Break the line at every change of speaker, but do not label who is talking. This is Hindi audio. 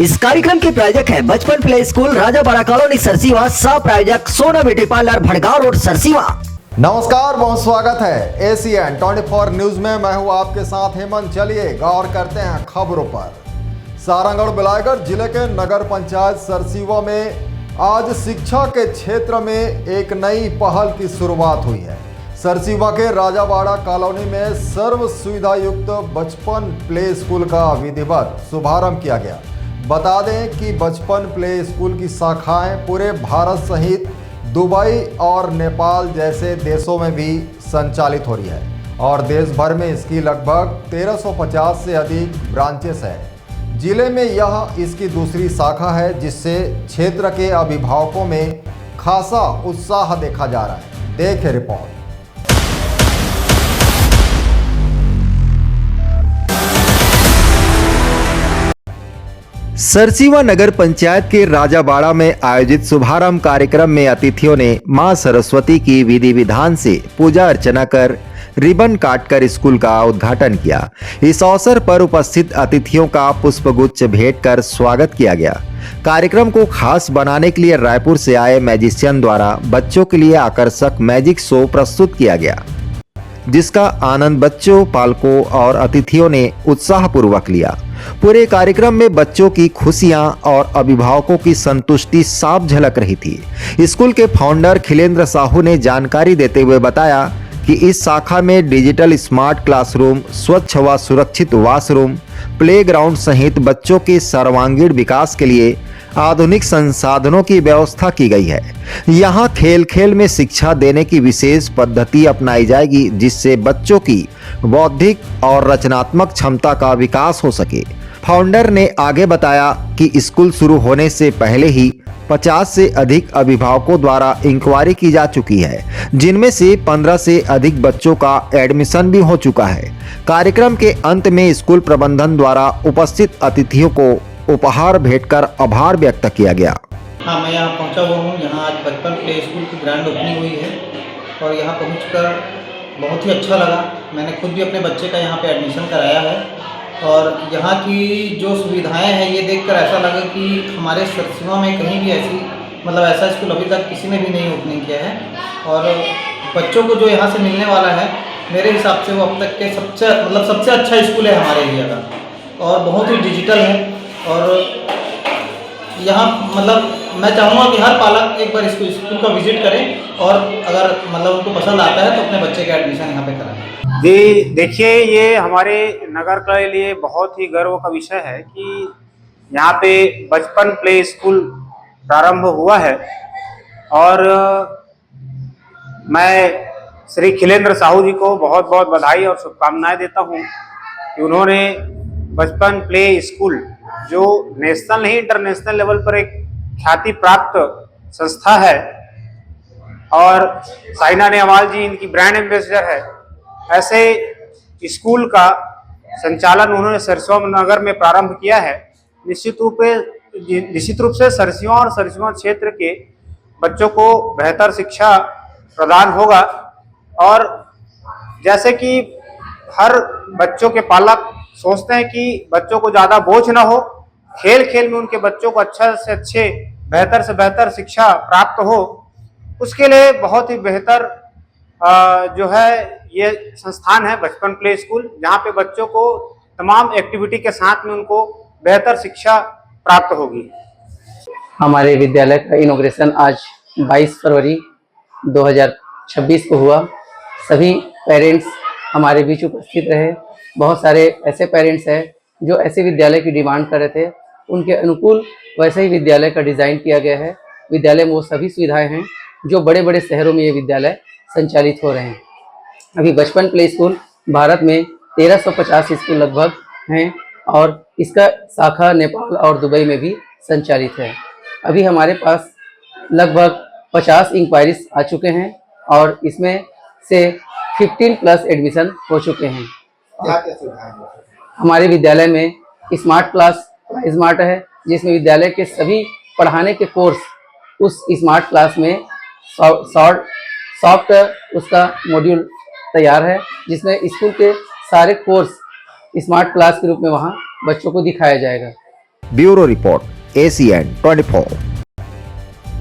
इस कार्यक्रम के प्रायोजक हैं बचपन प्ले स्कूल राजाबाड़ा कॉलोनी सरसीवा, सह प्रायोजक सोना beauty parlour Bhadgaon road Sarsiwa.
नमस्कार, बहुत स्वागत है एसीएन 24 न्यूज में। मैं हूं आपके साथ हेमंत। चलिए गौर करते हैं खबरों पर। सारंगढ़ बिलायगढ़ जिले के नगर पंचायत सरसीवा में आज शिक्षा के क्षेत्र में एक नई पहल की शुरुआत हुई है। सरसीवा के राजाबाड़ा कॉलोनी में सर्व सुविधा युक्त बचपन प्ले स्कूल का विधिवत शुभारंभ किया गया। बता दें कि बचपन प्ले स्कूल की शाखाएं पूरे भारत सहित दुबई और नेपाल जैसे देशों में भी संचालित हो रही है और देश भर में इसकी लगभग 1350 से अधिक ब्रांचेस है। जिले में यह इसकी दूसरी शाखा है, जिससे क्षेत्र के अभिभावकों में खासा उत्साह देखा जा रहा है। देखें रिपोर्ट।
सरसीवा नगर पंचायत के राजाबाड़ा में आयोजित शुभारंभ कार्यक्रम में अतिथियों ने मां सरस्वती की विधि विधान से पूजा अर्चना कर रिबन काटकर स्कूल का उद्घाटन किया। इस अवसर पर उपस्थित अतिथियों का पुष्पगुच्छ भेंट कर स्वागत किया गया। कार्यक्रम को खास बनाने के लिए रायपुर से आए मैजिशियन द्वारा बच्चों के लिए आकर्षक मैजिक शो प्रस्तुत किया गया, जिसका आनंद बच्चों, पालकों और अतिथियों ने उत्साहपूर्वक लिया। पूरे कार्यक्रम में बच्चों की खुशियां और अभिभावकों की संतुष्टि साफ झलक रही थी। स्कूल के फाउंडर खिलेंद्र साहू ने जानकारी देते हुए बताया कि इस शाखा में डिजिटल स्मार्ट क्लासरूम, स्वच्छ व सुरक्षित वॉशरूम, प्लेग्राउंड सहित बच्चों के सर्वांगीण विकास के लिए आधुनिक संसाधनों की व्यवस्था की गई है। यहाँ खेल खेल में शिक्षा देने की विशेष पद्धति अपनाई जाएगी, जिससे बच्चों की बौद्धिक और रचनात्मक क्षमता का विकास हो सके। फाउंडर ने आगे बताया कि स्कूल शुरू होने से पहले ही 50 से अधिक अभिभावकों द्वारा इंक्वायरी की जा चुकी है, जिनमें से 15 से अधिक बच्चों का एडमिशन भी हो चुका है। कार्यक्रम के अंत में स्कूल प्रबंधन द्वारा उपस्थित अतिथियों को उपहार भेंटकर आभार व्यक्त किया गया।
हाँ, मैं यहाँ पहुँचा हुआ हूँ। यहाँ आज बचपन प्ले स्कूल की ग्रैंड ओपनिंग हुई है और यहाँ पहुँचकर बहुत ही अच्छा लगा। मैंने खुद भी अपने बच्चे का यहाँ पे एडमिशन कराया है और यहाँ की जो सुविधाएं हैं ये देखकर ऐसा लगा कि हमारे सरसीवा में कहीं भी ऐसा स्कूल अभी तक किसी ने भी नहीं ओपनिंग किया है। और बच्चों को जो यहाँ से मिलने वाला है, मेरे हिसाब से वो अब तक के सबसे अच्छा स्कूल है हमारे एरिया का और बहुत ही डिजिटल है। और यहाँ मैं चाहूँगा कि हर पालक एक बार इसको स्कूल का विजिट करें और अगर उनको पसंद आता है तो अपने बच्चे का एडमिशन यहाँ पे कराएं।
जी देखिए, ये हमारे नगर के लिए बहुत ही गर्व का विषय है कि यहाँ पे बचपन प्ले स्कूल प्रारंभ हुआ है और मैं श्री खिलेंद्र साहू जी को बहुत बहुत बधाई और शुभकामनाएं देता हूँ कि उन्होंने बचपन प्ले स्कूल, जो नेशनल नहीं इंटरनेशनल लेवल पर एक ख्याति प्राप्त संस्था है और साइना नेहवाल जी इनकी ब्रांड एम्बेसडर है, ऐसे स्कूल का संचालन उन्होंने सरसीवा नगर में प्रारंभ किया है। निश्चित रूप से सरसीवा और सरसीवा क्षेत्र के बच्चों को बेहतर शिक्षा प्रदान होगा और जैसे कि हर बच्चों के पालक सोचते हैं कि बच्चों को ज़्यादा बोझ ना हो, खेल खेल में उनके बच्चों को अच्छा से अच्छे, बेहतर से बेहतर शिक्षा प्राप्त हो, उसके लिए बहुत ही बेहतर जो है ये संस्थान है बचपन प्ले स्कूल, जहाँ पे बच्चों को तमाम एक्टिविटी के साथ में उनको बेहतर शिक्षा प्राप्त होगी।
हमारे विद्यालय का इनॉग्रेशन आज 22 फरवरी 2026 को हुआ। सभी पेरेंट्स हमारे बीच उपस्थित रहे। बहुत सारे ऐसे पेरेंट्स हैं जो ऐसे विद्यालय की डिमांड कर रहे थे, उनके अनुकूल वैसे ही विद्यालय का डिज़ाइन किया गया है। विद्यालय में वो सभी सुविधाएं हैं जो बड़े बड़े शहरों में ये विद्यालय संचालित हो रहे हैं। अभी बचपन प्ले स्कूल भारत में 1350 स्कूल लगभग हैं और इसका शाखा नेपाल और दुबई में भी संचालित है। अभी हमारे पास लगभग 50 इंक्वायरीज आ चुके हैं और इसमें से 15 प्लस एडमिशन हो चुके हैं। हमारे विद्यालय में स्मार्ट क्लास स्मार्ट है, जिसमें विद्यालय के सभी पढ़ाने के कोर्स उस स्मार्ट क्लास में सॉफ्ट उसका मॉड्यूल तैयार है, जिसमें स्कूल के सारे कोर्स स्मार्ट क्लास के रूप में वहाँ बच्चों को दिखाया जाएगा।
Bureau report ACN 24।